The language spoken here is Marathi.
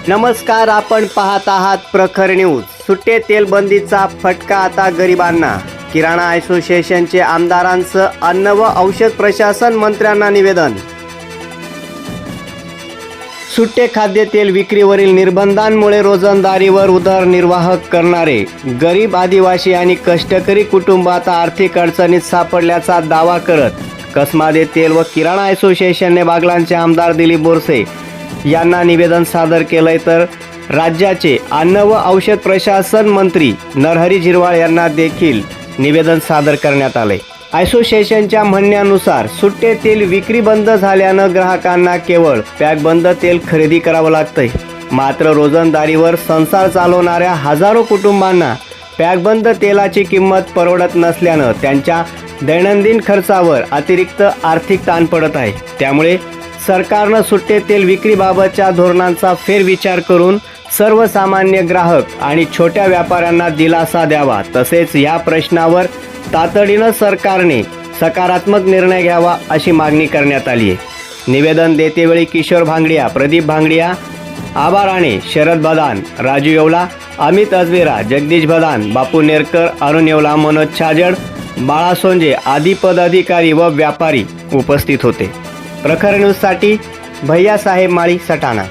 नमस्कार, आपण पाहत आहात प्रखर न्यूज। सुट्टे तेल बंदीचा फटका आता गरिबांना। किराणा असोसिएशनचे आमदारांचं अन्न व औषध प्रशासन मंत्र्यांना निवेदन। सुट्टे खाद्यतेल विक्रीवरील निर्बंधांमुळे रोजंदारीवर उदरनिर्वाह करणारे गरीब आदिवासी आणि कष्टकरी कुटुंबात आर्थिक अडचणीत सापडल्याचा दावा करत कसमादे तेल व किराणा असोसिएशनने बागलाणचे आमदार दिलीप बोरसे यांना निवेदन सादर केलंय। तर राज्याचे अन्न व औषध प्रशासन मंत्री नरहरी झिरवाळ यांना देखील निवेदन सादर करण्यात आले। असोसिएशनच्या म्हणण्यानुसार सुट्टे तेल विक्री बंद झाल्यानं ग्राहकांना केवळ पॅकबंद तेल खरेदी करावं लागतंय। मात्र रोजंदारीवर संसार चालवणाऱ्या हजारो कुटुंबांना पॅकबंद तेलाची किंमत परवडत नसल्यानं त्यांच्या दैनंदिन खर्चावर अतिरिक्त आर्थिक ताण पडत आहे। त्यामुळे सरकारनं सुट्टे तेल विक्रीबाबतच्या धोरणांचा फेरविचार करून सर्वसामान्य ग्राहक आणि छोट्या व्यापाऱ्यांना दिलासा द्यावा। तसेच या प्रश्नावर तातडीनं सरकारने सकारात्मक निर्णय घ्यावा अशी मागणी करण्यात आली आहे। निवेदन देतेवेळी किशोर भांगडिया, प्रदीप भांगडिया, आबा राणे, शरद बदान, राजू येवला, अमित अजवेरा, जगदीश बदान, बापू नेरकर, अरुण येवला, मनोज छाजड, बाळा सोंजे आदी पदाधिकारी व व्यापारी उपस्थित होते। प्रखर न्यूजसाठी भैयासाहेब माळी, सटाणा।